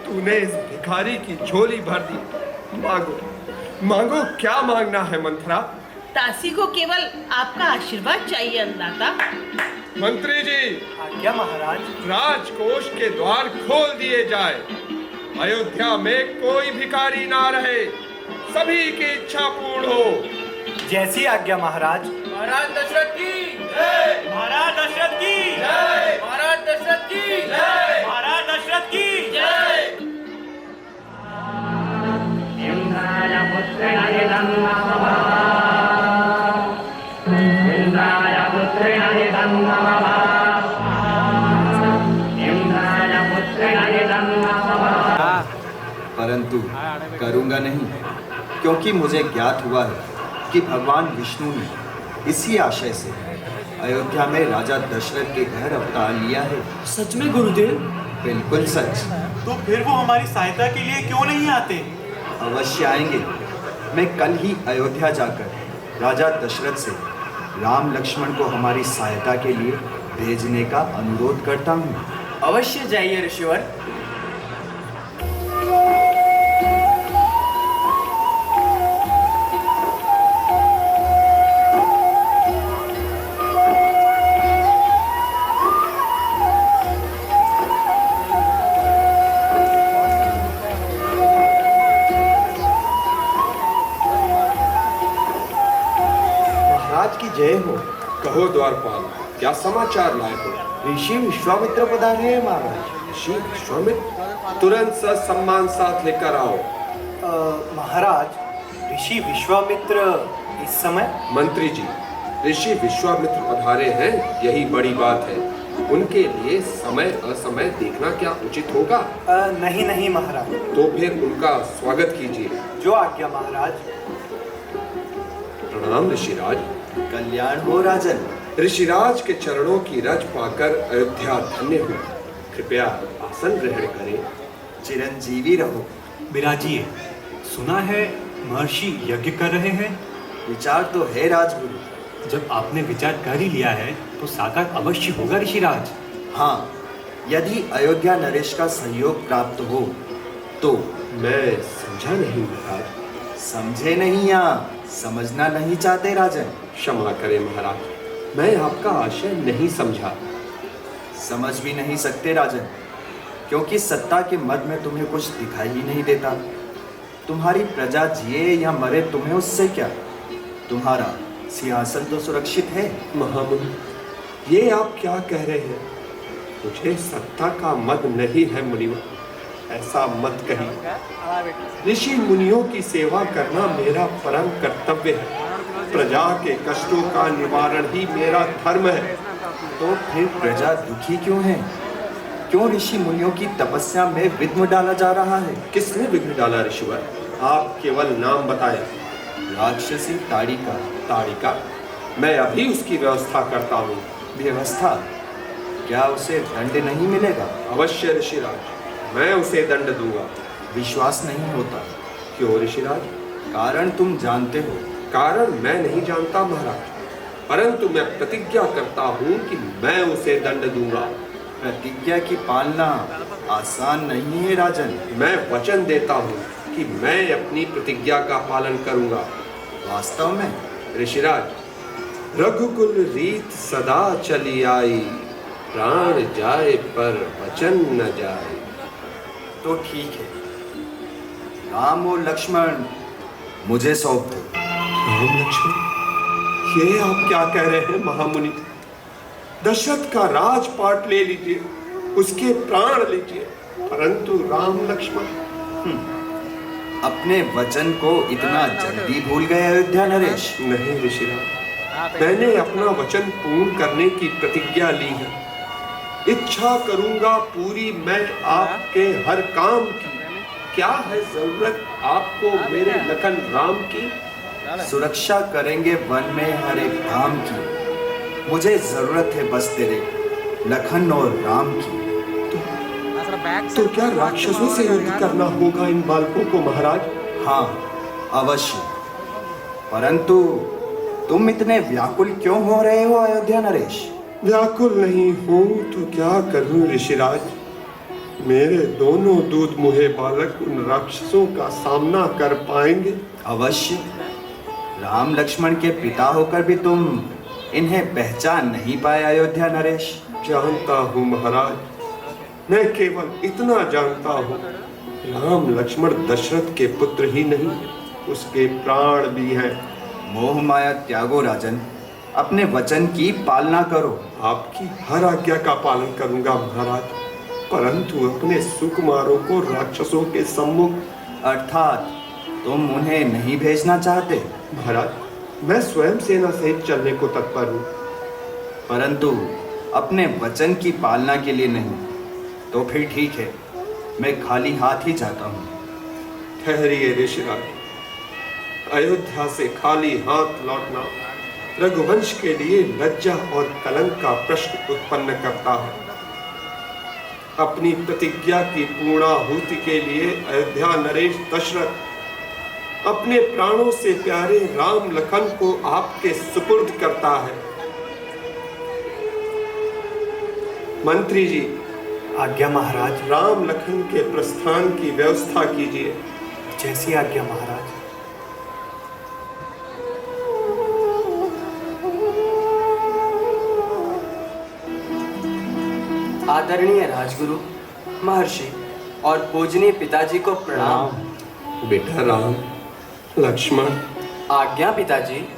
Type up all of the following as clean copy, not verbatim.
तूने इस भिखारी की झोली भर दी। मांगो मांगो, क्या मांगना है मंथरा? दासी को केवल आपका आशीर्वाद चाहिए अन्नदाता। मंत्री जी, आज्ञा महाराज। राजकोष के द्वार खोल दिए जाए। अयोध्या में कोई भिखारी ना रहे, सभी की इच्छा पूर्ण हो। जैसी आज्ञा महाराज। महाराज दशरथ की जय। महाराज दशरथ की जय। महाराज दशरथ की जय। महाराज दशरथ की जय। इंद्राय पुत्रेण इदं नमः। इंद्राय पुत्रेण इदं नमः। इंद्राय पुत्रेण इदं नमः। परंतु करूंगा नहीं, क्योंकि मुझे ज्ञात हुआ है कि भगवान विष्णु ने इसी आशय से अयोध्या में राजा दशरथ के घर अवतार लिया है। सच में गुरुदेव? बिल्कुल सच। तो फिर वो हमारी सहायता के लिए क्यों नहीं आते? अवश्य आएंगे। मैं कल ही अयोध्या जाकर राजा दशरथ से राम लक्ष्मण को हमारी सहायता के लिए भेजने का अनुरोध करता हूँ। अवश्य जाइए ऋषिवर। की जय हो। कहो द्वारपाल, क्या समाचार लाए हो? ऋषि विश्वामित्र पधारे हैं महाराज। ऋषि विश्वामित्र? तुरंत सम्मान साथ लेकर आओ। महाराज, ऋषि विश्वामित्र इस समय? मंत्री जी, ऋषि विश्वामित्र पधारे हैं, यही बड़ी बात है। उनके लिए समय असमय देखना क्या उचित होगा? नहीं नहीं महाराज। तो फिर उनका स्वागत कीजिए। जो आज्ञा महाराज। प्रणाम ऋषिराज। कल्याण हो राजन। ऋषिराज के चरणों की रज पाकर अयोध्या धन्य हुई। कृपया आसन ग्रहण करें। चिरंजीवी रहो। विराजिए। सुना है महर्षि यज्ञ कर रहे हैं। विचार तो है राजगुरु। जब आपने विचार कर ही लिया है तो साकार अवश्य होगा ऋषिराज। हाँ, यदि अयोध्या नरेश का सहयोग प्राप्त हो तो। मैं समझा नहीं महाराज। समझे नहीं या समझना नहीं चाहते राजन? क्षमा करें महाराज, मैं आपका आशय नहीं समझा। समझ भी नहीं सकते राजन, क्योंकि सत्ता के मद में तुम्हें कुछ दिखाई ही नहीं देता। तुम्हारी प्रजा जिए या मरे तुम्हें उससे क्या? तुम्हारा सिंहासन तो सुरक्षित है। महामुनि, ये आप क्या कह रहे हैं? मुझे सत्ता का मद नहीं है मुनिवर, ऐसा मत कहिए। ऋषि मुनियों की सेवा करना मेरा परम कर्तव्य है। प्रजा के कष्टों का निवारण ही मेरा धर्म है। तो फिर प्रजा दुखी क्यों है? क्यों ऋषि मुनियों की तपस्या में विघ्न डाला जा रहा है? किसने विघ्न डाला ऋषिवर? आप केवल नाम बताएं। राक्षसी ताड़िका। ताड़िका? मैं अभी उसकी व्यवस्था करता हूँ। व्यवस्था? क्या उसे दंड नहीं मिलेगा? अवश्य ऋषिराज, मैं उसे दंड दूंगा। विश्वास नहीं होता? क्यों ऋषिराज? कारण तुम जानते हो। कारण मैं नहीं जानता महाराज, परंतु मैं प्रतिज्ञा करता हूँ कि मैं उसे दंड दूंगा। प्रतिज्ञा की पालना आसान नहीं है राजन। मैं वचन देता हूँ कि मैं अपनी प्रतिज्ञा का पालन करूंगा। वास्तव में? ऋषिराज, रघुकुल रीत सदा चली आई, प्राण जाए पर वचन न जाए। तो ठीक है, राम और लक्ष्मण मुझे सौंप दो। राम लक्ष्मण? ये आप क्या कह रहे हैं महामुनि? दशरथ का राजपाट ले लीजिए, उसके प्राण लीजिए, परंतु राम लक्ष्मण? अपने वचन को इतना जल्दी भूल गए अयोध्या नरेश? नहीं ऋषिराज, मैंने अपना वचन पूर्ण करने की प्रतिज्ञा ली है। इच्छा करूंगा पूरी मैं आपके हर काम की। क्या है जरूरत आपको मेरे लखन राम की? सुरक्षा करेंगे वन में हर एक धाम की। मुझे जरूरत है बस तेरे लखन और राम की। तो क्या राक्षसों से युद्ध करना होगा इन बालकों को महाराज? हाँ अवश्य, परंतु तुम इतने व्याकुल क्यों हो रहे हो अयोध्या नरेश? व्याकुल नहीं हूं तो क्या करूं ऋषिराज? मेरे दोनों दूध मुहे बालक उन राक्षसों का सामना कर पाएंगे? अवश्य। राम लक्ष्मण के पिता होकर भी तुम इन्हें पहचान नहीं पाए अयोध्या नरेश। जानता हूँ महाराज, मैं केवल इतना जानता हूँ, राम लक्ष्मण दशरथ के पुत्र ही नहीं, उसके प्राण भी हैं। मोह माया त्यागो राजन, अपने वचन की पालना करो। आपकी हर आज्ञा का पालन करूंगा महाराज, परंतु अपने सुकुमारों को राक्षसों के सम्मुख। अर्थात तुम उन्हें नहीं भेजना चाहते? महाराज, मैं स्वयं सेना सहित चलने को तत्पर हूँ, परंतु अपने वचन की पालना के लिए नहीं। तो फिर ठीक है, मैं खाली हाथ ही जाता हूँ। ठहरिए ऋषिराज, अयोध्या से खाली हाथ लौटना रघुवंश के लिए लज्जा और कलंक का प्रश्न उत्पन्न करता है। अपनी प्रतिज्ञा की पूर्णाहुति के लिए अयोध्या नरेश दशरथ अपने प्राणों से प्यारे राम लखन को आपके सुपुर्द करता है। मंत्री जी, आज्ञा महाराज। राम लखन के प्रस्थान की व्यवस्था कीजिए। जैसी आज्ञा महाराज। आदरणीय राजगुरु, महर्षि और पूजनीय पिताजी को प्रणाम। बेटा राम लक्ष्मण, आज्ञा पिताजी।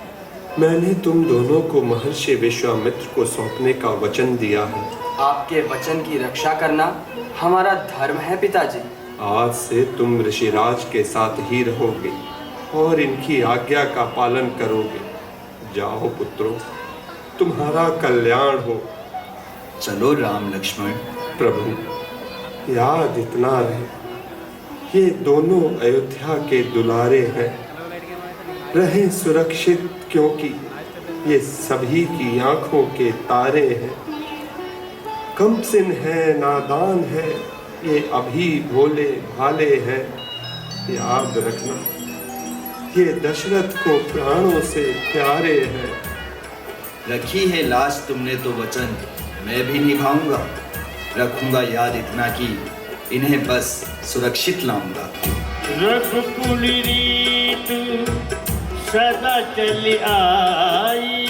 मैंने तुम दोनों को महर्षि विश्वामित्र को सौंपने का वचन दिया है। आपके वचन की रक्षा करना हमारा धर्म है पिताजी। आज से तुम ऋषिराज के साथ ही रहोगे और इनकी आज्ञा का पालन करोगे। जाओ पुत्रों, तुम्हारा कल्याण हो। चलो राम लक्ष्मण। प्रभु, याद इतना रहे, ये दोनों अयोध्या के दुलारे हैं, रहें सुरक्षित, क्योंकि ये सभी की आंखों के तारे हैं। कमसिन है, नादान है, ये अभी भोले भाले हैं। याद रखना, ये दशरथ को प्राणों से प्यारे हैं। रखी है लाज तुमने तो वचन, मैं भी निभाऊंगा। रखूंगा याद इतना कि इन्हें बस सुरक्षित लाऊंगा। रघुकुल रीत सदा चली आई,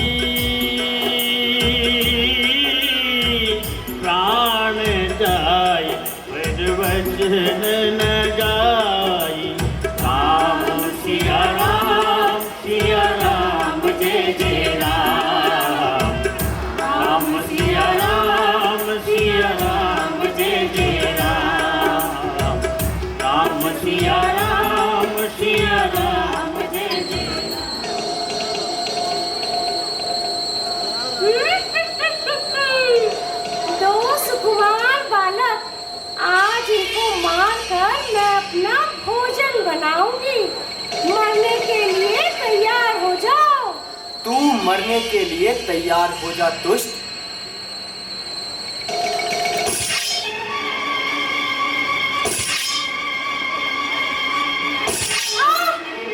प्राण जाय पर वचन न जाई। राम सिया राम जय जय राम। राम सिया राम जय जय राम। राम सिया राम जय जय। दो सुकुमार बालक, आज इनको मारकर मैं अपना भोजन बनाऊंगी। मरने के लिए तैयार हो जाओ। तू मरने के लिए तैयार हो जा दुष्ट।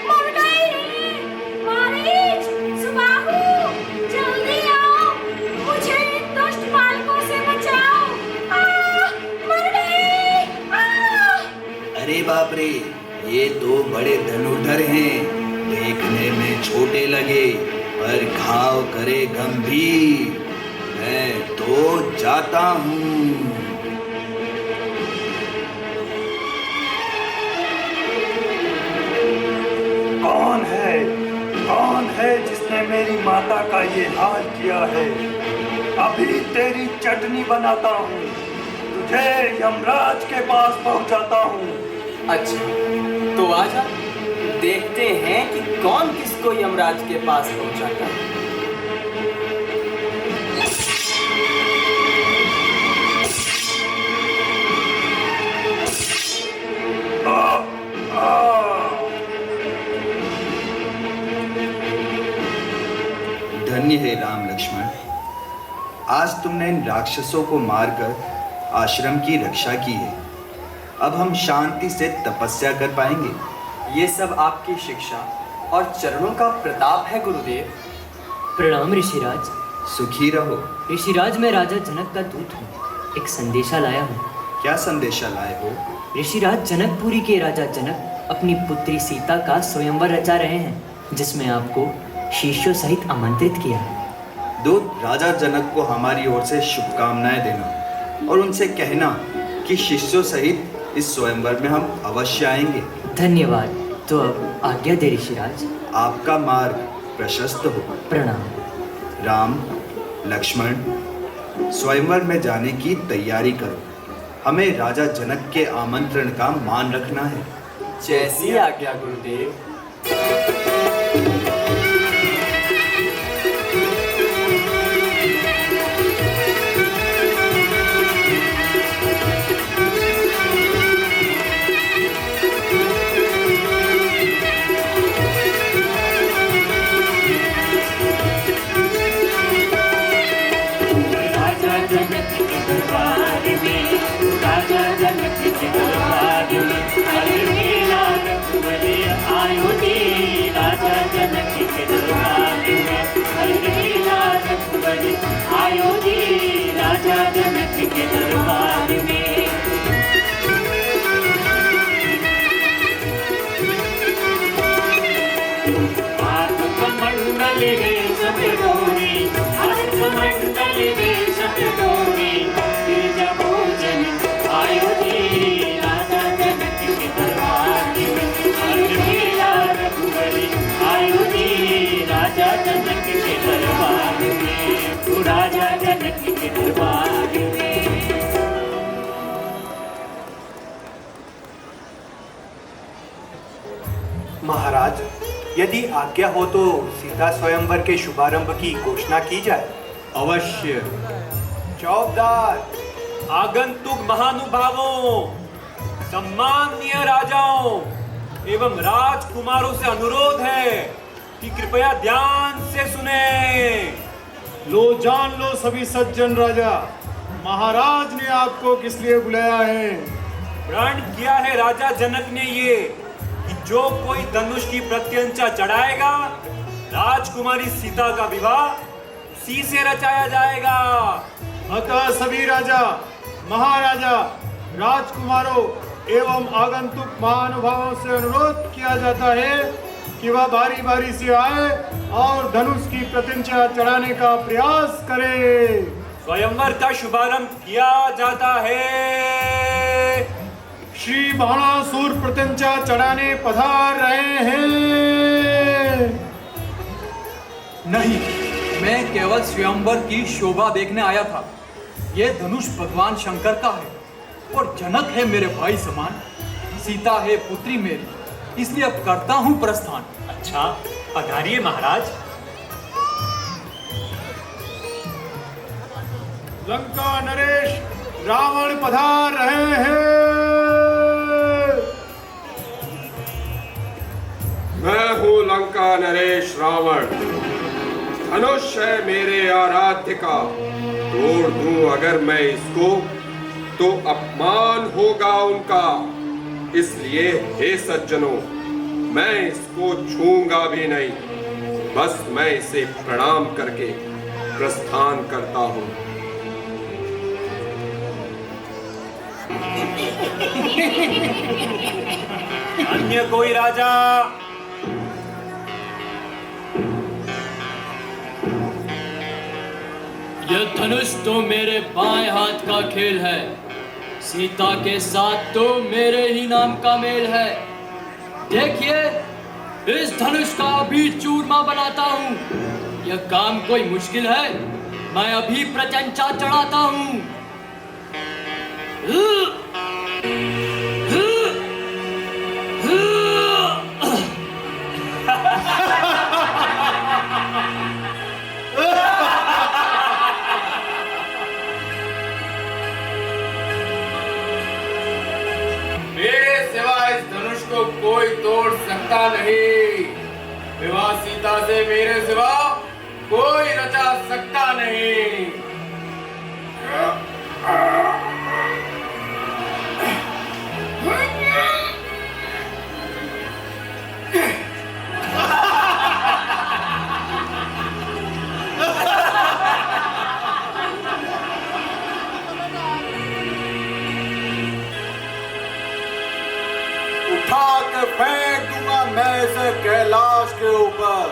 मर गई। मारीच, सुबाहु, जल्दी आओ, मुझे इन दुष्ट बालकों से बचाओ। मर गई। अरे बाप रे, ये तो बड़े धनुर्धर हैं। देखने में छोटे लगे पर घाव करे गंभीर। मैं तो जाता हूँ। कौन है जिसने मेरी माता का ये हाल किया है? अभी तेरी चटनी बनाता हूँ, तुझे यमराज के पास पहुँचाता हूँ। अच्छा, तो आजा, देखते हैं कि कौन किसको यमराज के पास पहुंचाता है। धन्य है राम लक्ष्मण, आज तुमने इन राक्षसों को मारकर आश्रम की रक्षा की है। अब हम शांति से तपस्या कर पाएंगे। ये सब आपकी शिक्षा और चरणों का प्रताप है गुरुदेव। प्रणाम ऋषिराज। सुखी रहो। ऋषिराज, मैं राजा जनक का दूत हूँ, एक संदेशा लाया हूँ। क्या संदेशा लाए हो? ऋषिराज, जनकपुरी के राजा जनक अपनी पुत्री सीता का स्वयंवर रचा रहे हैं, जिसमें आपको शिष्यों सहित आमंत्रित किया है। दूत राजा जनक को हमारी ओर से शुभकामनाएं देना और उनसे कहना कि शिष्यों सहित इस स्वयंवर में हम अवश्य आएंगे। धन्यवाद। तो अब आज्ञा दे ऋषिराज। आपका मार्ग प्रशस्त हो। प्रणाम। राम, लक्ष्मण, स्वयंवर में जाने की तैयारी करो। हमें राजा जनक के आमंत्रण का मान रखना है। जैसी आज्ञा गुरुदेव। महाराज, यदि आज्ञा हो तो सीता स्वयंवर के शुभारंभ की घोषणा की जाए। अवश्य। चौबदार, आगंतुक महानुभावों, सम्माननीय राजाओं एवं राजकुमारों से अनुरोध है कि कृपया ध्यान से सुने। लो जान लो सभी सज्जन राजा, महाराज ने आपको किस लिए बुलाया है? प्रण किया है राजा जनक ने ये कि जो कोई धनुष की प्रत्यंचा चढ़ाएगा, राजकुमारी सीता का विवाह उसी से रचाया जाएगा। अतः सभी राजा, महाराजा, राजकुमारों एवं आगंतुक महानुभावों से अनुरोध किया जाता है कि वह बारी बारी से आए और धनुष की प्रत्यंचा चढ़ाने का प्रयास करे। स्वयंवर का शुभारंभ किया जाता है। श्री बाणासुर प्रत्यंचा चढ़ाने पधार रहे हैं। नहीं, मैं केवल स्वयंवर की शोभा देखने आया था। यह धनुष भगवान शंकर का है और जनक है मेरे भाई समान, सीता है पुत्री मेरी, इसलिए अब करता हूँ प्रस्थान। अच्छा, पधारिए महाराज। लंका नरेश रावण पधार रहे हैं। मैं हूँ लंका नरेश रावण। धनुष है मेरे आराध्य का, तोड़ दूं अगर मैं इसको तो अपमान होगा उनका। इसलिए हे सज्जनों, मैं इसको छूंगा भी नहीं, बस मैं इसे प्रणाम करके प्रस्थान करता हूँ। अन्य कोई राजा? यह धनुष तो मेरे बाएं हाथ का खेल है, सीता के साथ तो मेरे ही नाम का मेल है। देखिए, इस धनुष का अभी चूरमा बनाता हूँ। यह काम कोई मुश्किल है? मैं अभी प्रत्यंचा चढ़ाता हूँ। मेरे सिवा इस धनुष को कोई तोड़ सकता नहीं। विवाह सीता से मेरे सिवा कोई रचा सकता नहीं। उठा के फेंक दूंगा मैं इसे कैलाश के ऊपर।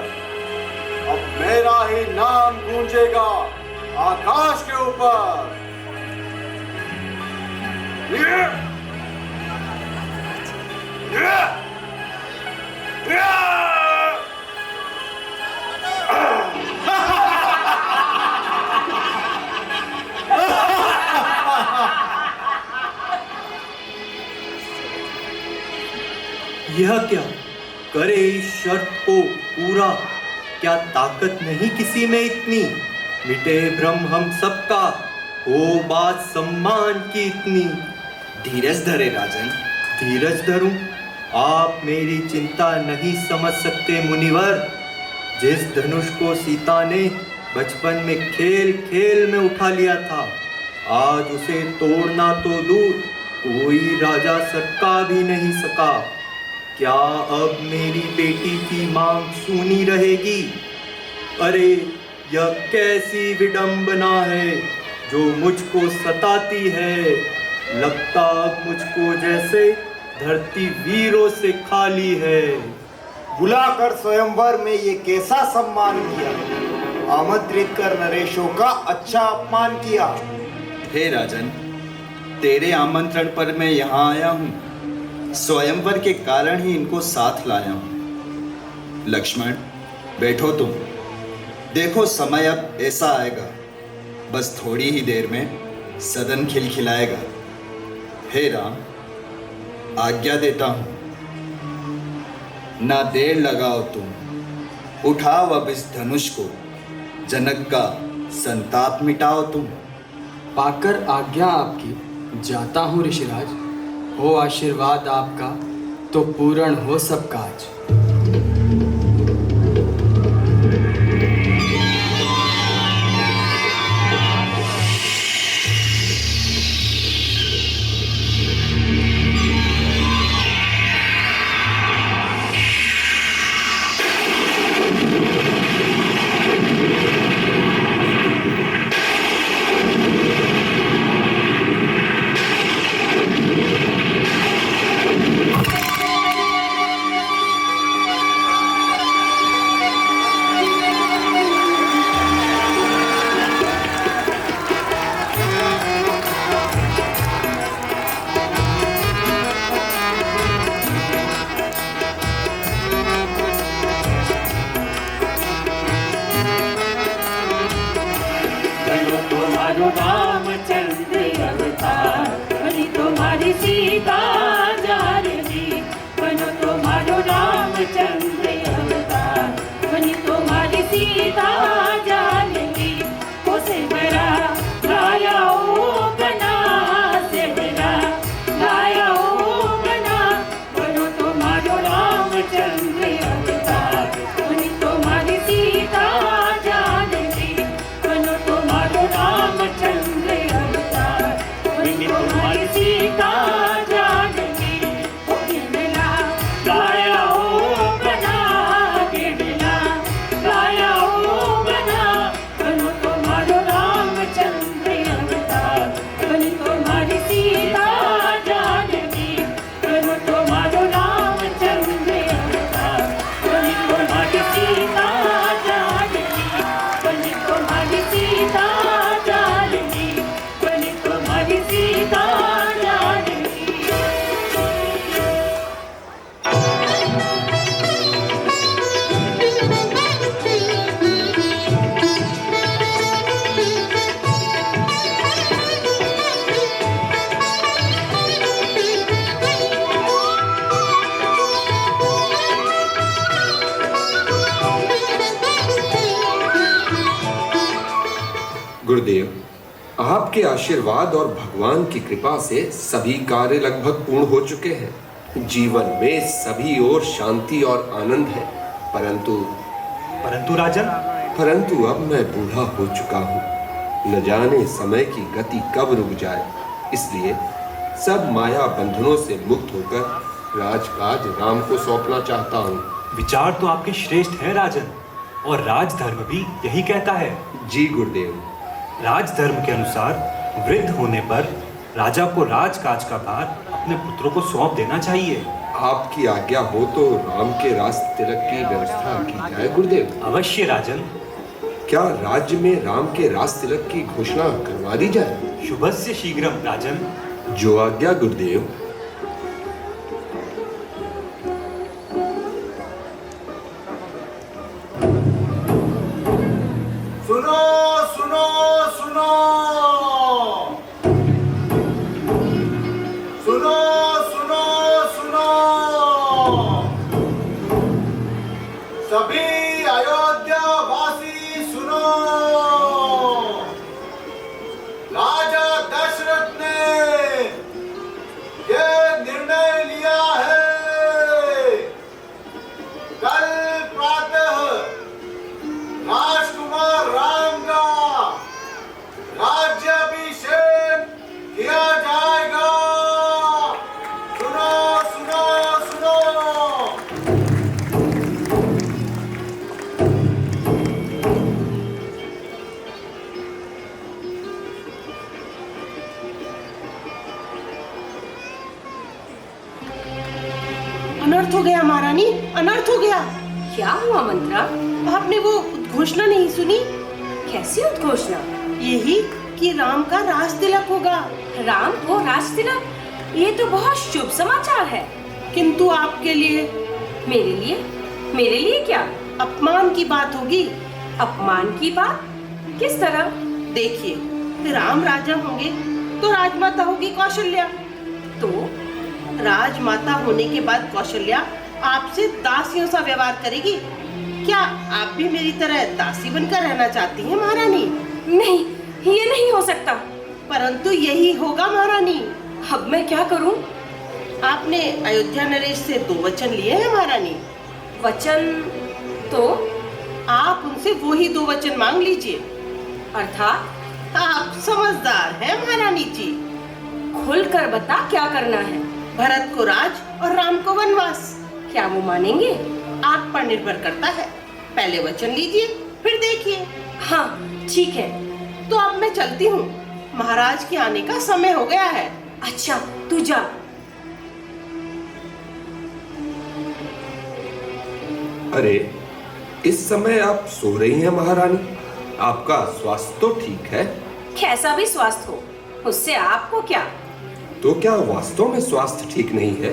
अब मेरा ही नाम गूंजेगा आकाश के ऊपर। यह क्या करे इस शर्त को पूरा? क्या ताकत नहीं किसी में इतनी? मिटे भ्रम हम सबका, हो बात सम्मान की इतनी। धीरज धरे राजन। धीरज धरूं? आप मेरी चिंता नहीं समझ सकते मुनिवर। जिस धनुष को सीता ने बचपन में खेल खेल में उठा लिया था, आज उसे तोड़ना तो दूर, कोई राजा सटका भी नहीं सका। क्या अब मेरी बेटी की मांग सुनी रहेगी? अरे यह कैसी विडंबना है जो मुझको सताती है। लगता अब मुझको जैसे धरती वीरों से खाली है। बुलाकर स्वयंवर में ये कैसा सम्मान किया, आमंत्रित कर नरेशों का अच्छा अपमान किया। हे राजन, तेरे आमंत्रण पर मैं यहाँ आया हूँ। स्वयंवर के कारण ही इनको साथ लाया हूँ। लक्ष्मण, बैठो तुम। देखो समय अब ऐसा आएगा, बस थोड़ी ही देर में सदन खिलखिलाएगा। हे राम, आज्ञा देता हूँ, ना देर लगाओ तुम। उठाओ अब इस धनुष को, जनक का संताप मिटाओ तुम। पाकर आज्ञा आपकी जाता हूँ ऋषिराज। हो आशीर्वाद आपका तो पूर्ण हो सब काज। रामचंद्र अवतार, बनी तुम्हारी सीता जानकी। बनो तुम्हारो रामचंद्र अवतार, बनी तुम्हारी सीता जानकी। उसे बड़ा लाया ओ बना, से बड़ा लाया ओ बना। बनो तुम्हारो रामचंद्र अवतार, बनी तुम्हारी सीता जानकी। बनो तुम्हारो रामचंद्र अवतार, बनी तुम्हारी सीता जानकी। ओ गिरला लाया ओ बना, गिरला लाया ओ बना। बनो तुम्हारो रामचंद्र अवतार, बनी तुम्हारी सीता जानकी। बनो तुम्हारो रामचंद्र अवतार, बनी तुम्हारी सीता जानकी। बनी तुम्हारी सीता जानकी, बनी तुम्हारी सीता जानकी। गुरुदेव, आपके आशीर्वाद और भगवान की कृपा से सभी कार्य लगभग पूर्ण हो चुके हैं। जीवन में सभी ओर शांति और आनंद है। परंतु अब मैं बूढ़ा हो चुका हूँ। न जाने समय की गति कब रुक जाए। इसलिए सब माया बंधनों से मुक्त होकर राजकाज राम को सौंपना चाहता हूँ। विचार तो आपके श्रेष्ठ है राजन, और राजधर्म भी यही कहता है। जी गुरुदेव। राजधर्म के अनुसार वृद्ध होने पर राजा को राजकाज का भार अपने पुत्रों को सौंप देना चाहिए। आपकी आज्ञा हो तो राम के रास तिलक की व्यवस्था की जाए गुरुदेव। अवश्य राजन। क्या राज्य में राम के रास तिलक की घोषणा करवा दी जाए? शुभस्य शीघ्रम राजन। जो आज्ञा गुरुदेव। सुनो सुनो सुनो सुनो सुनो सुनो सभी अयोध्या वासी सुनो। राजा दशरथ ने ये निर्णय लिया है, कल प्रातः राजकुमार राम का राज्याभिषेक किया जाएगा। सुनो सुनो सुनो। अनर्थ हो गया महारानी, अनर्थ हो गया। क्या हुआ मंत्रा? आपने वो उद्घोषणा नहीं सुनी? कैसी उद्घोषणा? यही कि राम का राज तिलक होगा। राम को राज तिलक? ये तो बहुत शुभ समाचार है। किंतु आपके लिए। मेरे लिए? मेरे लिए क्या? अपमान की बात होगी। अपमान की बात? किस तरह? देखिए, राम राजा होंगे तो राजमाता होगी कौशल्या। तो राजमाता होने के बाद कौशल्या आपसे दासियों सा व्यवहार करेगी। क्या आप भी मेरी तरह दासी बनकर रहना चाहती हैं महारानी? नहीं, ये नहीं हो सकता। परंतु यही होगा महारानी। अब मैं क्या करूं? आपने अयोध्या नरेश से 2 वचन लिए हैं महारानी। वचन? तो आप उनसे वो ही 2 वचन मांग लीजिए। अर्थात? आप समझदार हैं महारानी जी। खुलकर बता, क्या करना है? भरत को राज और राम को वनवास। क्या वो मानेंगे? आप पर निर्भर करता है। पहले वचन लीजिए, फिर देखिए। हाँ ठीक है। तो अब मैं चलती हूँ, महाराज के आने का समय हो गया है। अच्छा, तू जा। अरे, इस समय आप सो रही हैं महारानी? आपका स्वास्थ्य तो ठीक है? कैसा भी स्वास्थ्य हो, उससे आपको क्या? तो क्या वास्तव में स्वास्थ्य ठीक नहीं है?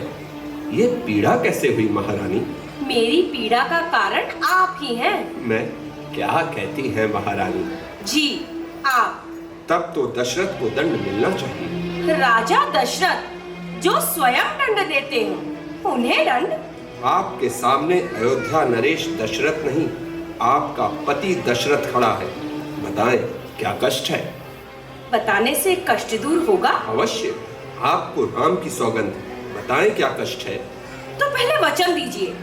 ये पीड़ा कैसे हुई महारानी? मेरी पीड़ा का कारण आप ही हैं। मैं? क्या कहती हैं महारानी? जी, आप। तब तो दशरथ को दंड मिलना चाहिए। राजा दशरथ जो स्वयं दंड देते हैं, उन्हें दंड? आपके सामने अयोध्या नरेश दशरथ नहीं, आपका पति दशरथ खड़ा है। बताएं, क्या कष्ट है? बताने से कष्ट दूर होगा? अवश्य। आपको राम की सौगंध, बताएं क्या कष्ट है? तो पहले वचन दीजिए,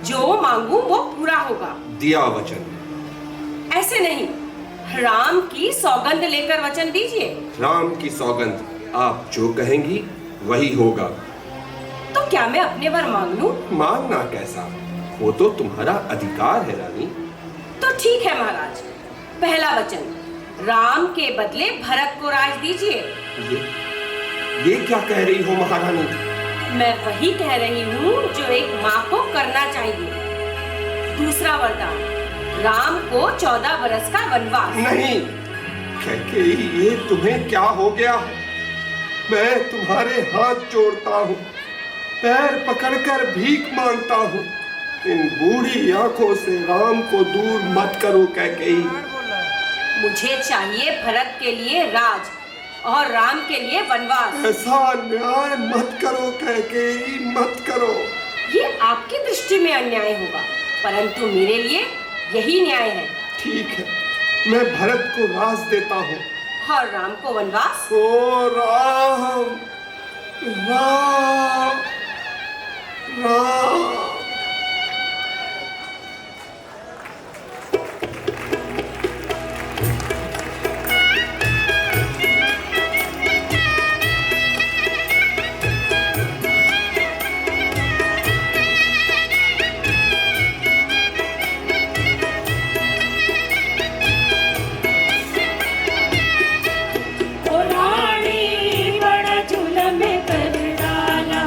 जो मांगू वो पूरा होगा। दिया वचन। ऐसे नहीं, राम की सौगंध लेकर वचन दीजिए। राम की सौगंध, आप जो कहेंगी वही होगा। तो क्या मैं अपने वर मांग लूं? मांगना कैसा, वो तो तुम्हारा अधिकार है रानी। तो ठीक है महाराज, पहला वचन, राम के बदले भरत को राज दीजिए। ये क्या कह रही हो महारानी? मैं वही कह रही हूँ जो एक माँ को करना चाहिए। दूसरा वरदान, राम को 14 बरस का वनवास। नहीं, कैकेयी, ये तुम्हें क्या हो गया? मैं तुम्हारे हाथ जोड़ता हूँ, पैर पकड़कर भीख मांगता हूँ, इन बूढ़ी आंखों से राम को दूर मत करो कैकेयी। मुझे चाहिए भरत के लिए राज और राम के लिए वनवास। ऐसा न्याय मत करो कैकेयी, मत करो। ये आपकी दृष्टि में अन्याय होगा, परंतु मेरे लिए यही न्याय है। ठीक है, मैं भरत को राज देता हूँ और राम को वनवास। ओ राम, राम, राम। ओ रानी बड़ा जुलम कर डाला,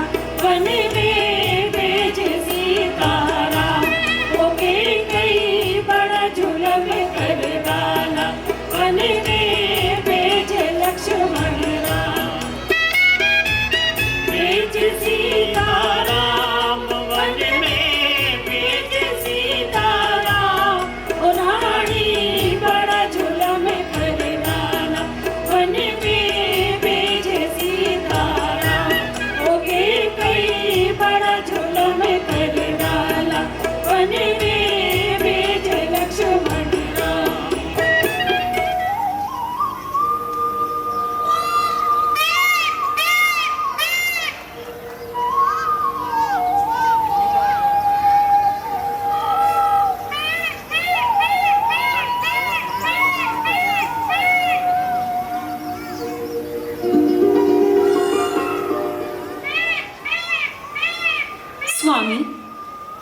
स्वामी,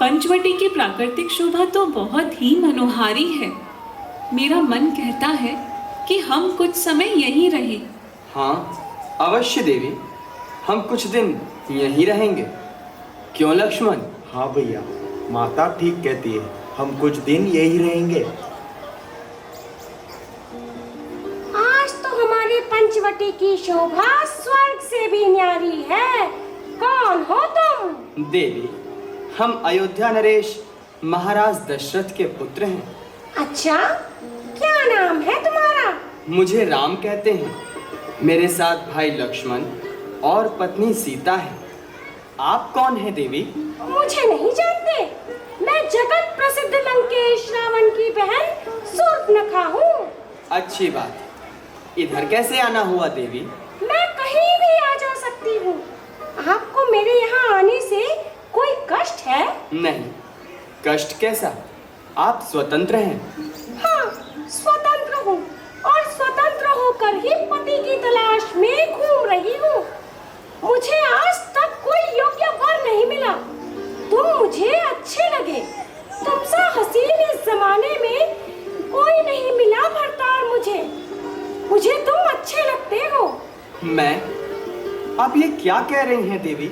पंचवटी की प्राकृतिक शोभा तो बहुत ही मनोहारी है। मेरा मन कहता है कि हम कुछ समय यहीं रहें। हाँ अवश्य देवी, हम कुछ दिन यहीं रहेंगे। क्यों लक्ष्मण? हाँ भैया, माता ठीक कहती है, हम कुछ दिन यही रहेंगे। आज तो हमारी पंचवटी की शोभा स्वर्ग से भी न्यारी है। कौन हो तुम? देवी, हम अयोध्या नरेश महाराज दशरथ के पुत्र हैं। अच्छा, क्या नाम है तुम्हारा? मुझे राम कहते हैं। मेरे साथ भाई लक्ष्मण और पत्नी सीता है। आप कौन हैं देवी? मुझे नहीं जानते। मैं जगत प्रसिद्ध लंकेश रावण की बहन शूर्पणखा हूँ। अच्छी बात। इधर कैसे आना हुआ देवी? मैं कहीं भी आ जा सकती हूँ। आपको मेरे यहाँ आने से कोई कष्ट है? नहीं, कष्ट कैसा? आप स्वतंत्र हैं। हाँ, स्वतंत्र हूँ और स्वतंत्र होकर ही पति की तलाश में घूम रही हूँ। मुझे आज तक कोई योग्य वर नहीं मिला। तुम मुझे अच्छे लगे। तुमसा हसीन इस जमाने में कोई नहीं मिला भरतार मुझे। मुझे तुम अच्छे लगते हो। मैं? आप ये क्या कह रही हैं देवी?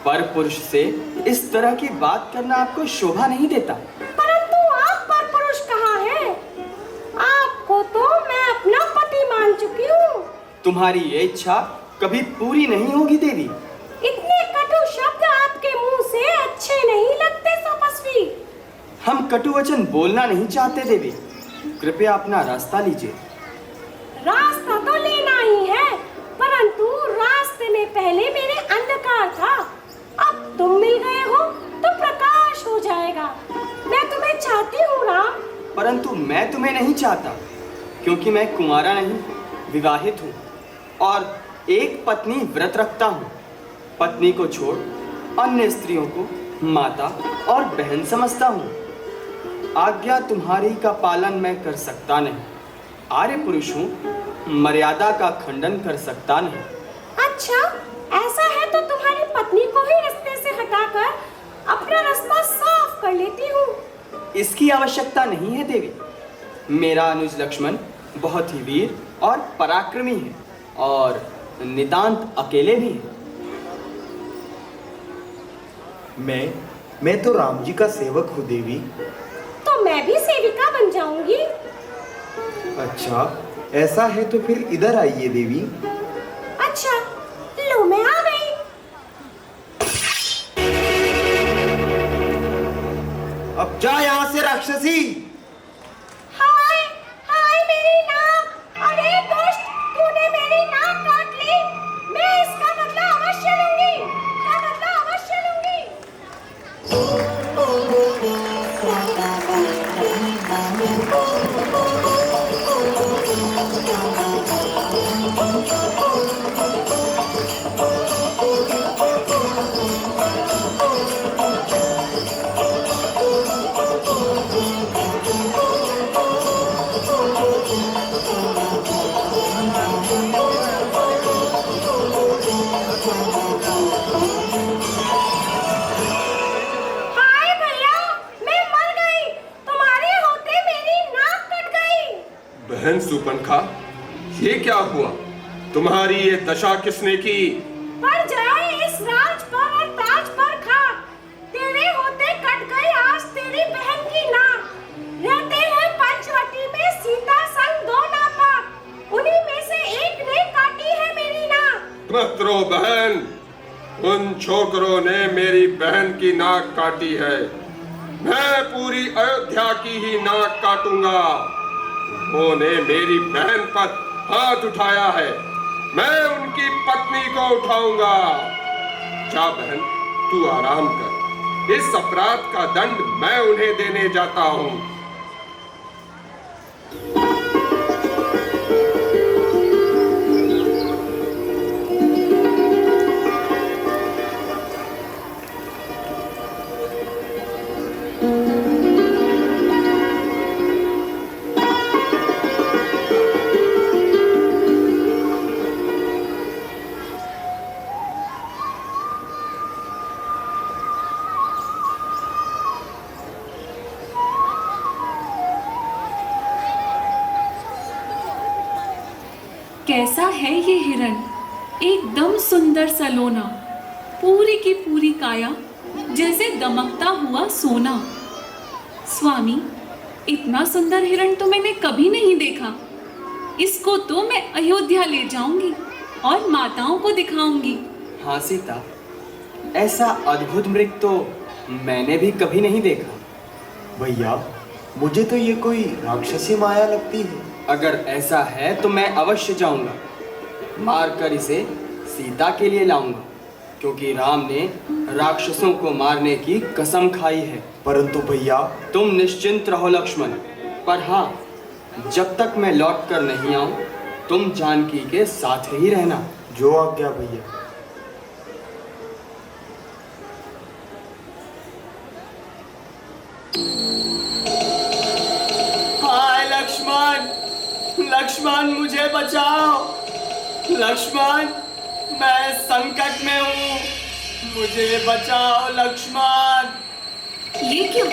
पर पुरुष से इस तरह की बात करना आपको शोभा नहीं देता। परंतु आप पर पुरुष कहाँ है? आपको तो मैं अपना पति मान चुकी हूँ। तुम्हारी ये इच्छा कभी पूरी नहीं होगी देवी। इतने कटु शब्द आपके मुंह से अच्छे नहीं लगते तपस्वी। हम कटु वचन बोलना नहीं चाहते देवी। कृपया अपना रास्ता लीजिए। रास्ता तो लेना ही है, परंतु रास्ते में पहले मेरे अंधकार था। अब तुम मिल गए हो तो प्रकाश हो जाएगा। मैं तुम्हें चाहती हूँ राम। परंतु मैं तुम्हें नहीं चाहता, क्योंकि मैं कुंवारा नहीं, विवाहित हूँ और एक पत्नी व्रत रखता हूँ। पत्नी को छोड़ अन्य स्त्रियों को माता और बहन समझता हूँ। आज्ञा तुम्हारी का पालन मैं कर सकता नहीं। आर्य पुरुष हूँ, मर्यादा का खंडन कर सकता नहीं। अच्छा, ऐसा है तो तुम्हारी पत्नी को ही रास्ते से हटाकर अपना रास्ता साफ कर लेती हूँ। इसकी आवश्यकता नहीं है देवी। मेरा अनुज लक्ष्मण बहुत ही वीर और पराक्रमी है और नितांत अकेले भी है। मैं तो राम जी का सेवक हूँ देवी। तो मैं भी सेविका बन जाऊंगी। अच्छा, ऐसा है तो फिर इधर आइए देवी। अच्छा, लो मैं आ गई। अब जा यहाँ से राक्षसी। हाय हाय मेरी नाक। अरे दुष्ट, तूने मेरी नाक काट ली। मैं इसका बदला अवश्य लूंगी। इसका बदला अवश्य लूंगी। बहन शूर्पणखा, ये क्या हुआ? तुम्हारी ये दशा किसने की? पर जाए इस राज पर और ताज पर खाक। तेरे होते कट गई आज तेरी बहन की नाक। रहते हैं पंचवटी में सीता संग दो नापाक। उन्हीं में से एक ने काटी है मेरी नाक। मत रो बहन, उन छोकरों ने मेरी बहन की नाक काटी है। मैं पूरी अयोध्या की ही नाक काटूंगा। उन्होंने मेरी बहन पर हाथ उठाया है, मैं उनकी पत्नी को उठाऊंगा। जा बहन, तू आराम कर। इस अपराध का दंड मैं उन्हें देने जाता हूं। कैसा है ये हिरण, एकदम सुंदर सलोना, पूरी की पूरी काया जैसे दमकता हुआ सोना। स्वामी, इतना सुंदर हिरण तो मैंने कभी नहीं देखा। इसको तो मैं अयोध्या ले जाऊंगी और माताओं को दिखाऊंगी। हाँ सीता, ऐसा अद्भुत मृग तो मैंने भी कभी नहीं देखा। भैया, मुझे तो ये कोई राक्षसी माया लगती है। अगर ऐसा है तो मैं अवश्य जाऊंगा, मारकर इसे सीता के लिए लाऊंगा, क्योंकि राम ने राक्षसों को मारने की कसम खाई है। परंतु भैया, तुम निश्चिंत रहो लक्ष्मण, पर हाँ, जब तक मैं लौट कर नहीं आऊं तुम जानकी के साथ ही रहना। जो आज्ञा भैया। हाय लक्ष्मण, लक्ष्मण मुझे बचाओ। लक्ष्मण, मैं संकट में हूँ, मुझे बचाओ लक्ष्मण। ये क्यों?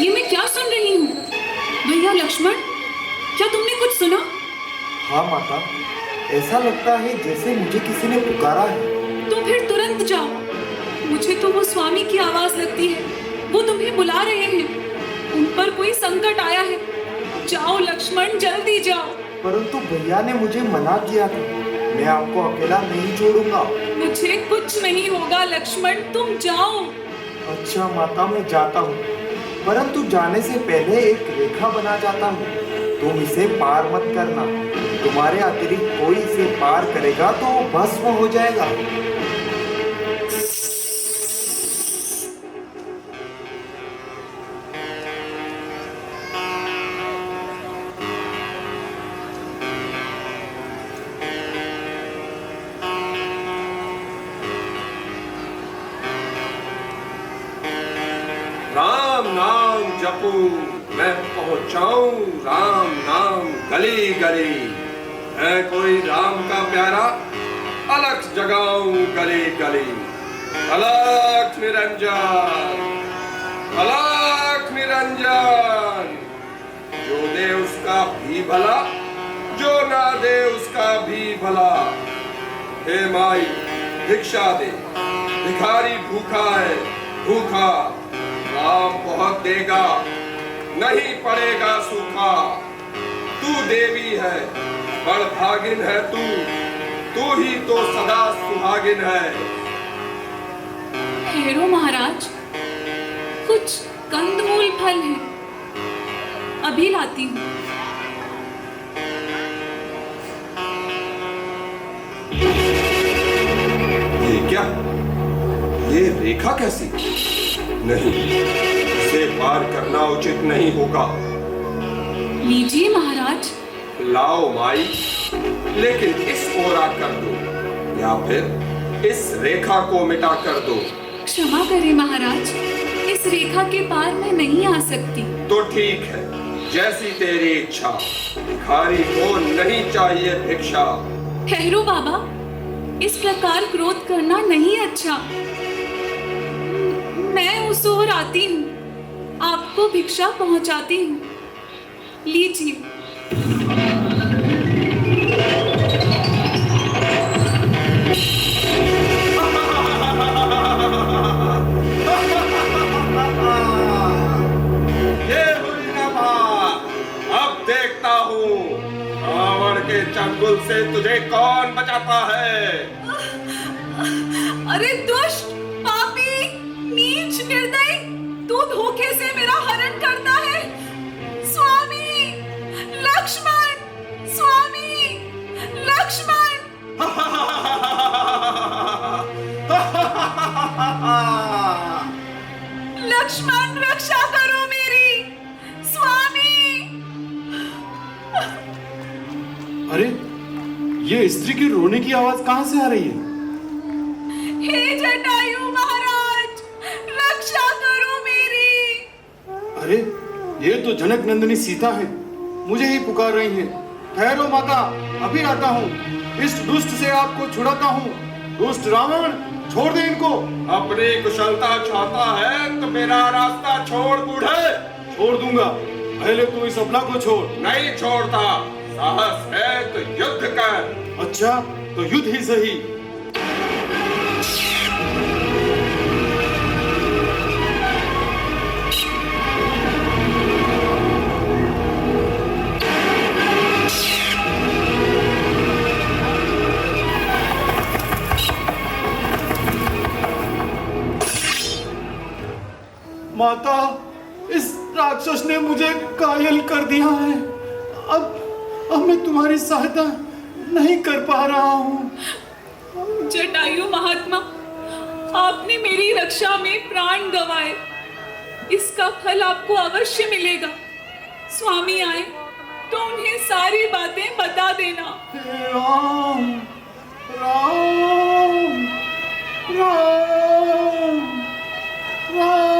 ये मैं क्या सुन रही हूँ? भैया लक्ष्मण, क्या तुमने कुछ सुना? हाँ माता, ऐसा लगता है जैसे मुझे किसी ने पुकारा है। तो फिर तुरंत जाओ। मुझे तो वो स्वामी की आवाज लगती है, वो तुम्हें बुला रहे हैं। उन पर कोई संकट आया है। जाओ लक्ष्मण, जल्दी जाओ। परंतु भैया ने मुझे मना किया था, मैं आपको अकेला नहीं छोड़ूंगा। मुझे कुछ नहीं होगा लक्ष्मण, तुम जाओ। अच्छा माता, मैं जाता हूँ, परंतु जाने से पहले एक रेखा बना जाता हूँ। तुम इसे पार मत करना, तुम्हारे अतिरिक्त कोई इसे पार करेगा तो वो भस्म हो जाएगा। राम नाम जपूं मैं पहुंचाऊं राम नाम गली गली। है कोई राम का प्यारा, अलख जगाऊं गली गली। अलख निरंजन, अलख निरंजन। जो दे उसका भी भला, जो ना दे उसका भी भला। हे माई भिक्षा दे, भिखारी भूखा है भूखा। राम बहुत देगा, नहीं पड़ेगा सूखा। तू देवी है, बड़ भागिन है तू ही तो सदा सुहागिन है। हेरो महाराज, कुछ कंदमूल फल है, अभी लाती हूँ। ये क्या? ये रेखा कैसी? नहीं, इसे पार करना उचित नहीं होगा। लीजिए महाराज। लाओ माई, लेकिन इस ओरा कर दो या फिर इस रेखा को मिटा कर दो। क्षमा करें महाराज, इस रेखा के पार मैं नहीं आ सकती। तो ठीक है, जैसी तेरी इच्छा। भिखारी को नहीं चाहिए भिक्षा। ठहरो बाबा, इस प्रकार क्रोध करना नहीं अच्छा। मैं उस ओर आती हूँ, आपको भिक्षा पहुँचाती हूँ। लीजिए। ये हुई ना बात, अब देखता हूँ रावण के चंगुल से तुझे कौन बचाता है। अरे दुष्ट, पापी, नीच, निर्दयी, तू धोखे से मेरा हरण करता है। स्वामी लक्ष्मण, स्वामी लक्ष्मण। लक्ष्मण, रक्षा करो मेरी, स्वामी। अरे, ये स्त्री की रोने की आवाज कहाँ से आ रही है? हे जटायु महाराज, रक्षा करो मेरी। अरे, ये तो जनक नंदिनी सीता है, मुझे ही पुकार रही है। ठहरो माता, अभी आता हूँ, इस दुष्ट से आपको छुड़ाता हूँ। दुष्ट रावण, छोड़ दे इनको। अपनी कुशलता चाहता है तो मेरा रास्ता छोड़ बूढ़े। छोड़ दूंगा, पहले तू इस अपना को छोड़। नहीं छोड़ता, साहस है तो युद्ध कर। अच्छा, तो युद्ध ही सही। माता, इस राक्षस ने मुझे घायल कर दिया है। अब मैं तुम्हारी सहायता नहीं कर पा रहा हूँ। जटायु महात्मा, आपने मेरी रक्षा में प्राण गंवाए, इसका फल आपको अवश्य मिलेगा। स्वामी आए तो उन्हें सारी बातें बता देना। राम राम राम राम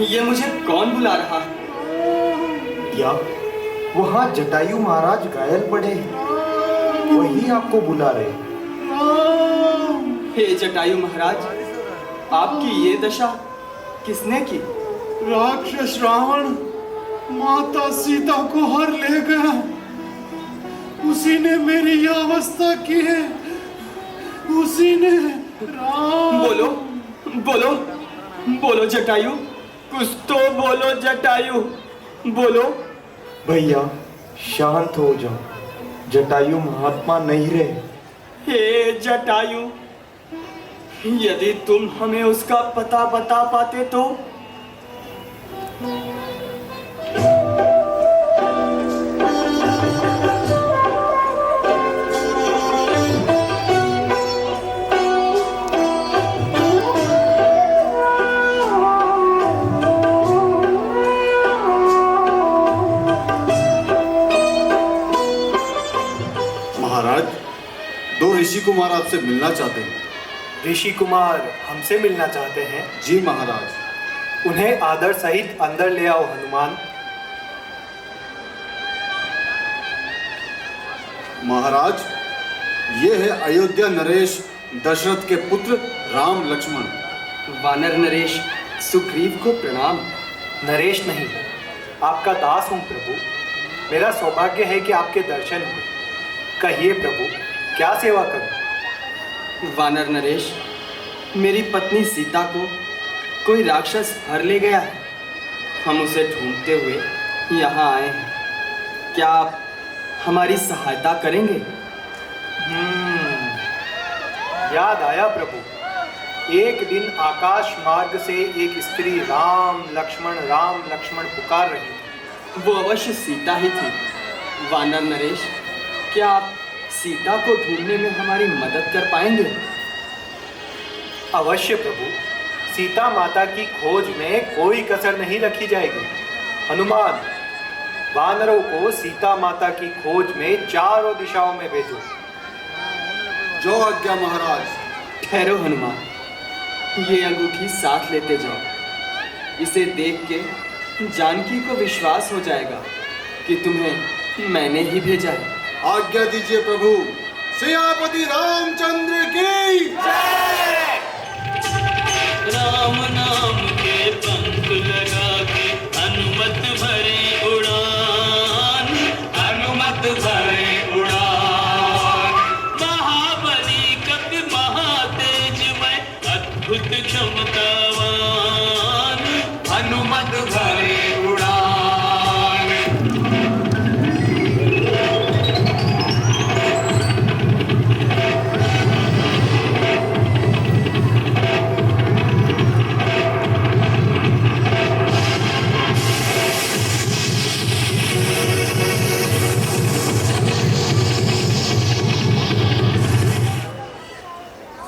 ये मुझे कौन बुला रहा है? या वहाँ जटायु महाराज घायल पड़े हैं, वही आपको बुला रहे हैं। हे जटायु महाराज, आपकी ये दशा किसने की? राक्षस रावण माता सीता को हर ले गया। उसी ने मेरी यह अवस्था की है, उसी ने। राम, बोलो बोलो बोलो जटायु, कुछ तो बोलो जटायु, बोलो। भैया शांत हो जाओ, जटायु महात्मा नहीं रहे। हे जटायु, यदि तुम हमें उसका पता बता पाते तो। दो ऋषि कुमार आपसे मिलना चाहते हैं। ऋषि कुमार हमसे मिलना चाहते हैं? जी महाराज। उन्हें आदर सहित अंदर ले आओ हनुमान। महाराज, ये है अयोध्या नरेश दशरथ के पुत्र राम लक्ष्मण। वानर नरेश सुग्रीव को प्रणाम। नरेश नहीं, आपका दास हूँ प्रभु। मेरा सौभाग्य है कि आपके दर्शन हुए। कहिए प्रभु, क्या सेवा करूं? वानर नरेश, मेरी पत्नी सीता को कोई राक्षस हर ले गया है। हम उसे ढूंढते हुए यहाँ आए हैं। क्या आप हमारी सहायता करेंगे? याद आया प्रभु। एक दिन आकाश मार्ग से एक स्त्री राम लक्ष्मण पुकार रही थी। वो अवश्य सीता ही थी। वानर नरेश, क्या आप सीता को ढूंढने में हमारी मदद कर पाएंगे? अवश्य प्रभु, सीता माता की खोज में कोई कसर नहीं रखी जाएगी। हनुमान, वानरों को सीता माता की खोज में चारों दिशाओं में भेजो। जो आज्ञा महाराज। ठहरो हनुमान, ये अंगूठी साथ लेते जाओ। इसे देख के जानकी को विश्वास हो जाएगा कि तुम्हें मैंने ही भेजा है। आज्ञा दीजिए प्रभु। सियापति रामचंद्र की जय। राम नाम के पंख लगा के हनुमत भरे उड़ान, हनुमत भरे उड़ान। महाबली कपि महातेजमय अद्भुत क्षमतावान, हनुमत भरे उड़ान।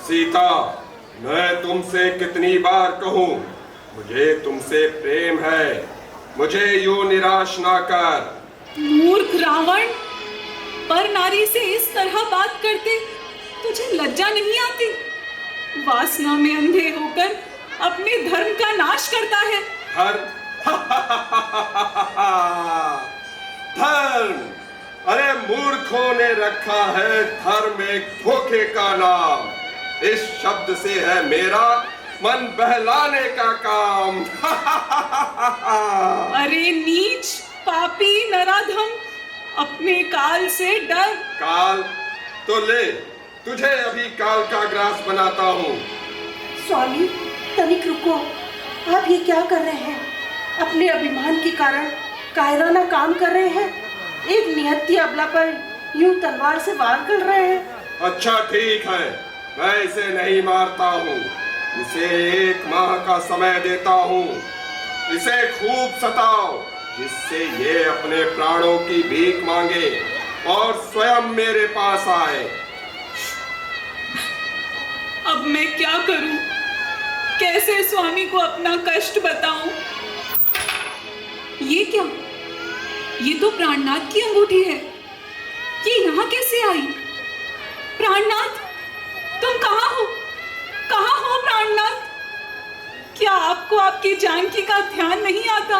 सीता, मैं तुमसे कितनी बार कहूं, मुझे तुमसे प्रेम है, मुझे यूं निराश ना कर। मूर्ख रावण, पर नारी से इस तरह बात करते तुझे लज्जा नहीं आती? वासना में अंधे होकर अपने धर्म का नाश करता है। धर्म? अरे मूर्खों ने रखा है धर्म एक धोखे का नाम। इस शब्द से है मेरा मन बहलाने का काम। अरे नीच, पापी, नराधम, अपने काल से डर। काल तो ले, तुझे अभी काल का ग्रास बनाता हूँ। स्वामी तनिक रुको, आप ये क्या कर रहे हैं? अपने अभिमान के कारण कायराना काम कर रहे हैं। एक निहत्थी अबला पर यूं तलवार से वार कर रहे हैं। अच्छा ठीक है, मैं इसे नहीं मारता हूँ, इसे 1 माह का समय देता हूँ। इसे खूब सताओ, जिससे ये अपने प्राणों की भीख मांगे और स्वयं मेरे पास आए। अब मैं क्या करूं? कैसे स्वामी को अपना कष्ट बताऊं? ये क्या? ये तो प्राणनाथ की अंगूठी है। ये यहाँ कैसे आई? प्राणनाथ, तुम कहाँ हो? कहाँ हो प्राणनाथ? क्या आपको आपकी जानकी का ध्यान नहीं आता?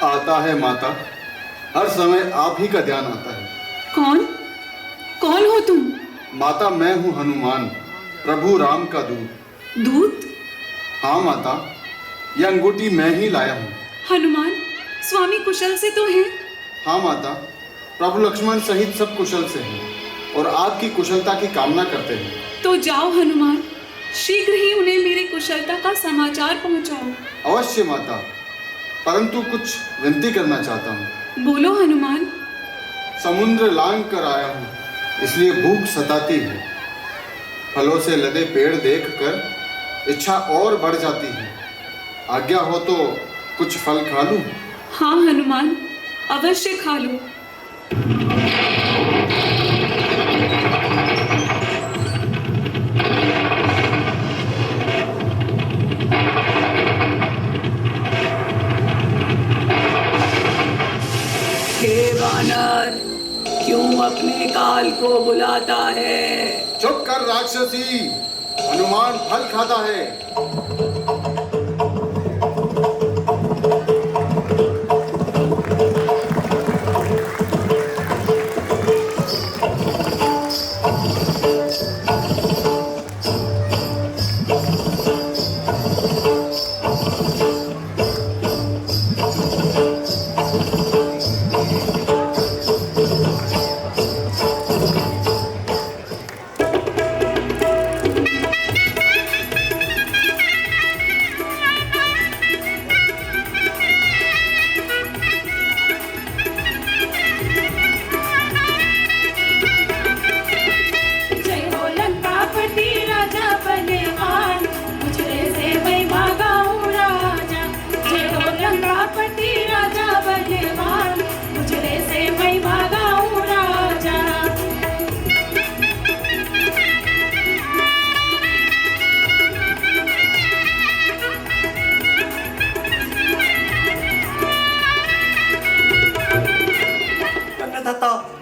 आता है माता, हर समय आप ही का ध्यान आता है। कौन? कौन हो तुम? माता मैं हूँ हनुमान, प्रभु राम का दूत। दूत? हाँ माता, यह अंगूठी मैं ही लाया हूँ। हनुमान, स्वामी कुशल से तो हैं? हाँ माता, प्रभु लक्ष्मण सहित सब कुशल से हैं और आपकी कुशलता की कामना करते हैं। तो जाओ हनुमान, शीघ्र ही उन्हें मेरी कुशलता का समाचार पहुंचाओ। अवश्य माता, परंतु कुछ विनती करना चाहता हूँ। बोलो हनुमान। समुद्र लांघ कर आया हूँ, इसलिए भूख सताती है। फलों से लदे पेड़ देखकर इच्छा और बढ़ जाती है। आज्ञा हो तो कुछ फल खा लूं? हाँ हनुमान, अवश्य खा लो। हे वानर, क्यों अपने काल को बुलाता है? चुप कर राक्षसी, हनुमान फल खाता है।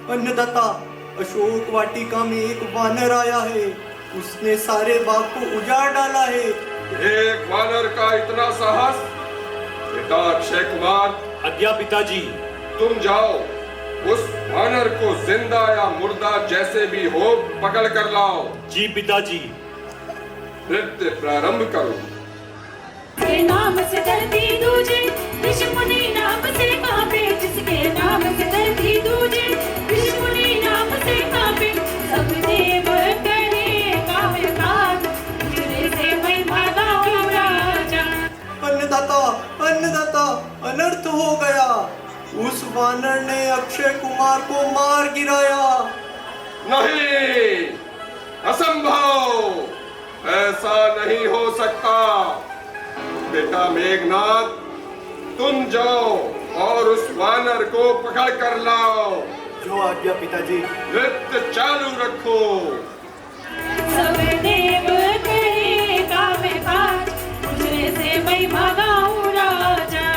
अन्नदाता, अशोक वाटिका में एक वानर आया है। उसने सारे बाग को उजाड़ डाला है। एक वानर का इतना साहस? बेटा अक्षय कुमार। आज्ञा पिताजी। तुम जाओ, उस वानर को जिंदा या मुर्दा जैसे भी हो पकड़ कर लाओ। जी पिताजी। नृत्य प्रारंभ करो। जिसके नाम से धरती दूजे, ऋषि मुनि नाम से कांपे। जिसके नाम से धरती दूजे, ऋषि मुनि नाम से कांपे। सब देव करे काव्य काज, तुझे से महिमा गाऊं राजा। अन्नदाता, अन्नदाता, अनर्थ हो गया। उस वानर ने अक्षय कुमार को मार गिराया। नहीं, असंभव, ऐसा नहीं हो सकता। बेटा मेघनाथ, तुम जाओ और उस वानर को पकड़ कर लाओ। जो आज्ञा पिताजी। नृत्य चालू रखो। सब देव करे काव्य काज, तुझे से महिमा गाऊं राजा।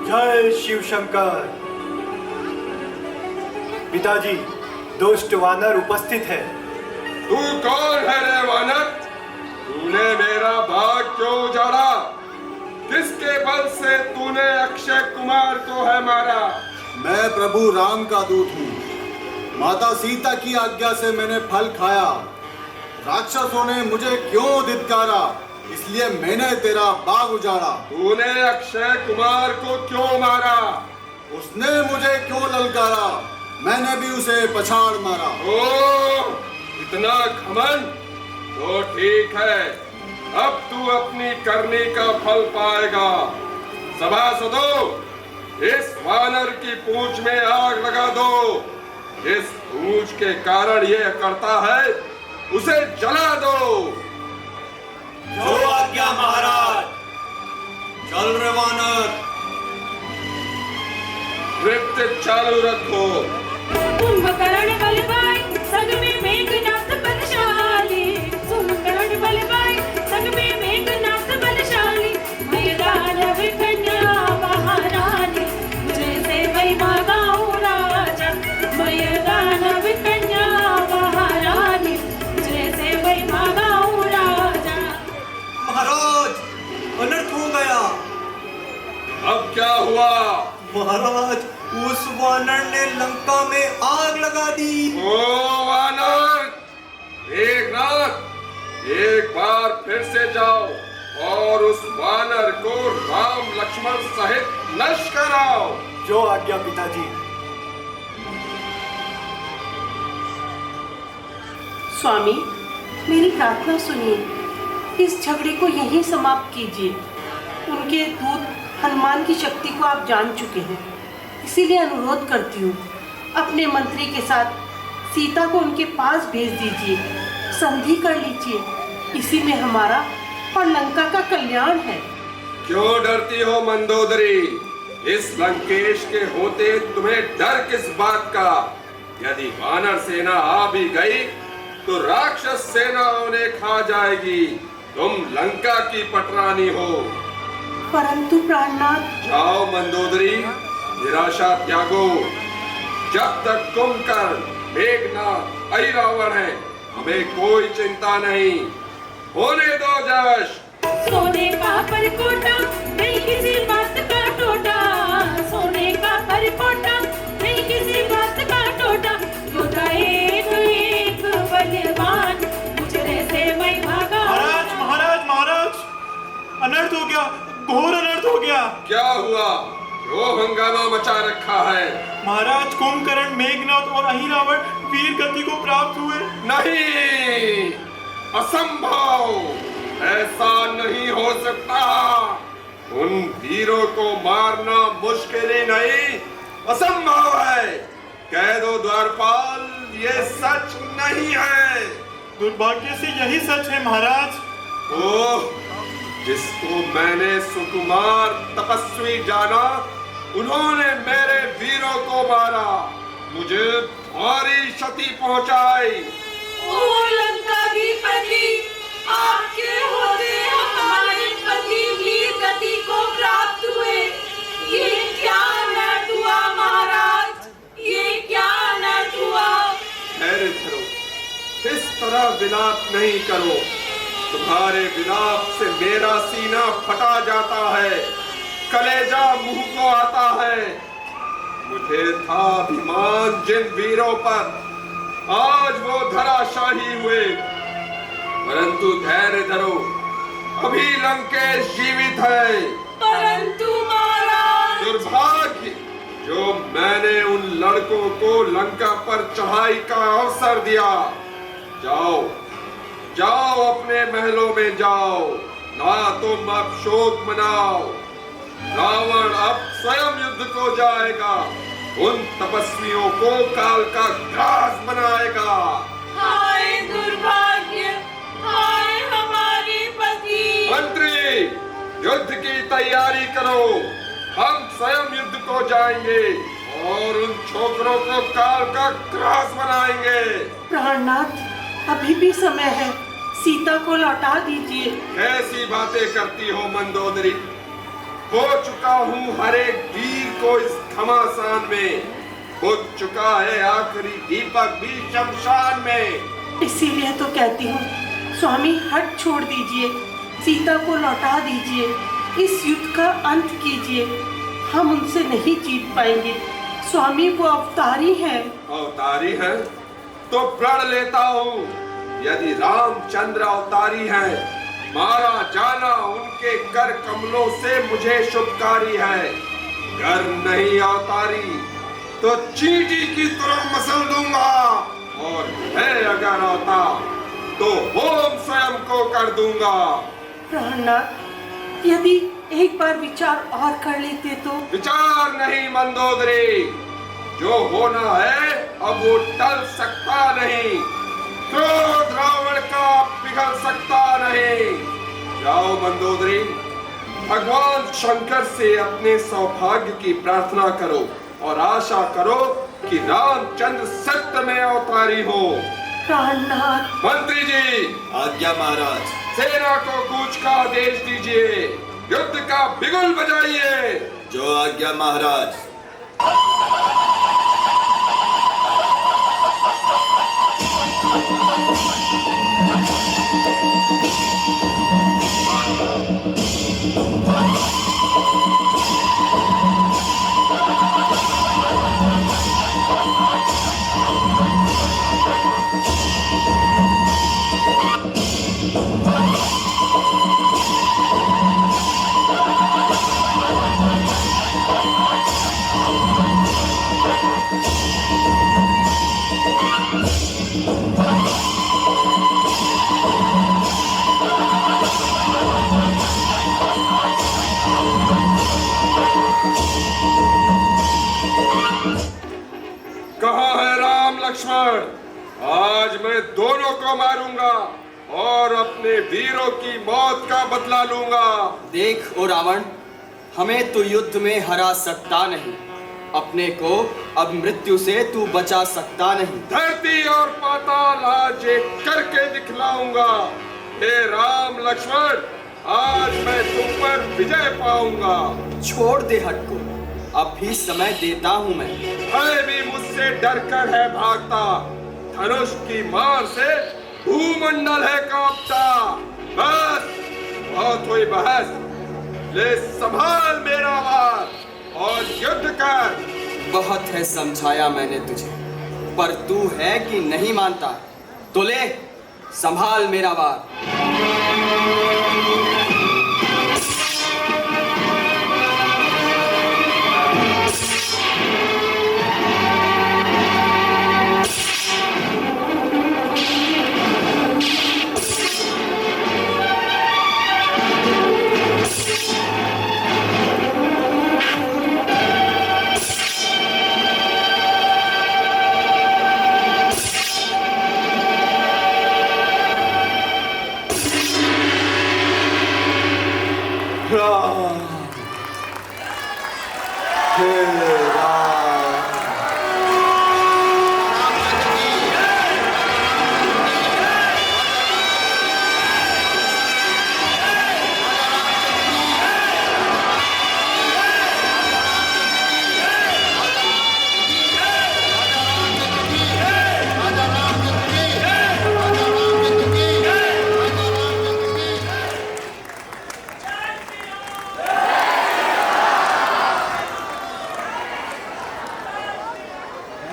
जय शिव शंकर। पिताजी, दुष्ट वानर उपस्थित है। तू कौन है रे वानर? तूने मेरा बाग क्यों उजाड़ा? किसके बल से तूने अक्षय कुमार को है मारा? मैं प्रभु राम का दूत हूँ। माता सीता की आज्ञा से मैंने फल खाया। राक्षसों ने मुझे क्यों धिक्कारा, इसलिए मैंने तेरा बाग उजाड़ा। तूने अक्षय कुमार को क्यों मारा? उसने मुझे क्यों ललकारा, मैंने भी उसे पछाड़ मारा। ओ, इतना घमंड? तो ठीक है, अब तू अपनी करनी का फल पाएगा। सभासदों, इस वानर की पूंछ में आग लगा दो। जिस पूंछ के कारण यह करता है, उसे जला दो। जो आज्ञा महाराज। चल रे वानर, नृत्य चालू रखो। कुंभकर्ण बलवान संग में मेघनाथ बलशाली, कुंभकर्ण बलवान संग में मेघनाथ बलशाली, मैदानव कन्या महारानी, जैसे वही मांगाऊं राजा, मैदानव कन्या महारानी, जैसे वही मांगाऊं राजा। महाराज, अनर्थ हो गया। अब क्या हुआ? महाराज, उस वानर ने लंका में आग लगा दी। ओ वानर, मेघनाथ, एक बार फिर से जाओ और उस वानर को राम लक्ष्मण सहित नष्ट कराओ। जो आज्ञा पिताजी। स्वामी, मेरी प्रार्थना सुनिए। इस झगड़े को यहीं समाप्त कीजिए। उनके दूत हनुमान की शक्ति को आप जान चुके हैं, इसीलिए अनुरोध करती हूँ, अपने मंत्री के साथ सीता को उनके पास भेज दीजिए। संधि कर लीजिए, इसी में हमारा और लंका का कल्याण है। क्यों डरती हो मंदोदरी? इस लंकेश के होते तुम्हें डर किस बात का? यदि वानर सेना आ भी गई तो राक्षस सेना उन्हें खा जाएगी। तुम लंका की पटरानी हो। परंतु प्राणनाथ। जाओ मंदोदरी, निराशा त्यागो। जब तक कुंभकर्ण, मेघनाथ, ऐरावण है, हमें कोई चिंता नहीं। होने दो जश। सोने का परकोटा नहीं किसी बात का टोटा, सोने का परकोटा नहीं किसी बात का टोटा, योद्धा एक एक बलवान, गुजरे से मैं भागा। महाराज, महाराज, महाराज, अनर्थ हो गया, घोर अनर्थ हो गया। क्या हुआ? जो हंगामा मचा रखा है? महाराज, कुंभकर्ण, मेघनाथ और अहिरावण वीर गति को प्राप्त हुए। नहीं, असंभव, ऐसा नहीं हो सकता। उन वीरों को मारना मुश्किल ही नहीं, असंभव है। कह दो द्वारपाल, ये सच नहीं है। दुर्भाग्य से यही सच है महाराज। ओह, जिसको मैंने सुकुमार तपस्वी जाना, उन्होंने मेरे वीरों को मारा, मुझे भारी क्षति पहुंचाई। ओ लंकाधिपति, आपके होते हमारे पति वीर गति को प्राप्त हुए। ये क्या अनर्थ हुआ महाराज, ये क्या अनर्थ हुआ? धैर्य धरो, इस तरह विलाप नहीं करो। तुम्हारे विलाप से मेरा सीना फटा जाता है, कलेजा मुंह को आता है। मुझे था अभिमान जिन वीरों पर, आज वो धराशाही हुए। परंतु धैर्य धरो, अभी लंकेश जीवित है। परंतु महाराज, दुर्भाग्य जो मैंने उन लड़कों को लंका पर चढ़ाई का अवसर दिया। जाओ जाओ, अपने महलों में जाओ, ना तुम अब शोक मनाओ। रावण अब स्वयं युद्ध को जाएगा, उन तपस्वियों को काल का ग्रास बनाएगा। हाय दुर्भाग्य, हाय हमारे पति। मंत्री, युद्ध की तैयारी करो, हम स्वयं युद्ध को जाएंगे और उन छोकरों को काल का ग्रास बनाएंगे। प्राणनाथ, अभी भी समय है, सीता को लौटा दीजिए। कैसी बातें करती हो मंदोदरी? हो चुका हूँ हर एक वीर को इस घमासान में, बुझ चुका है आखिरी दीपक भी शमशान में। इसीलिए तो कहती हूँ, स्वामी हट छोड़ दीजिए, सीता को लौटा दीजिए, इस युद्ध का अंत कीजिए। हम उनसे नहीं जीत पाएंगे, स्वामी वो अवतारी हैं। अवतारी है तो प्रण लेता हूँ। यदि रामचंद्र अवतारी है, मारा जाना उनके कर कमलों से मुझे शुभकारी है। गर नहीं अवतारी तो चींटी की तरह मसल दूंगा, और है अगर आता तो होम स्वयं को कर दूंगा। प्राणनाथ, यदि एक बार विचार और कर लेते तो। विचार नहीं मंदोदरी, जो होना है अब वो टल सकता नहीं। क्रोध रावण का पिघल सकता नहीं। जाओ मंदोदरी, भगवान शंकर से अपने सौभाग्य की प्रार्थना करो और आशा करो कि रामचंद्र सत्य में अवतारी हो। प्राणनाथ। मंत्री जी। आज्ञा महाराज। सेना को कूच का आदेश दीजिए, युद्ध का बिगुल बजाइए। जो आज्ञा महाराज। कहाँ है राम लक्ष्मण? आज मैं दोनों को मारूंगा और अपने वीरों की मौत का बदला लूंगा। देख ओ रावण, हमें तू युद्ध में हरा सकता नहीं, अपने को अब मृत्यु से तू बचा सकता नहीं। धरती और पाताल आज एक करके दिखलाऊंगा। हे राम लक्ष्मण, आज मैं तुम पर विजय पाऊंगा। छोड़ दे हट को, अब भी समय देता हूँ मैं। है भी मुझसे डरकर है भागता, धनुष की मार से भूमंडल है कांपता। बस बहुत हुई बहस, ले संभाल मेरा वार और युद्ध कर। बहुत है समझाया मैंने तुझे, पर तू है कि नहीं मानता, तो ले संभाल मेरा वार।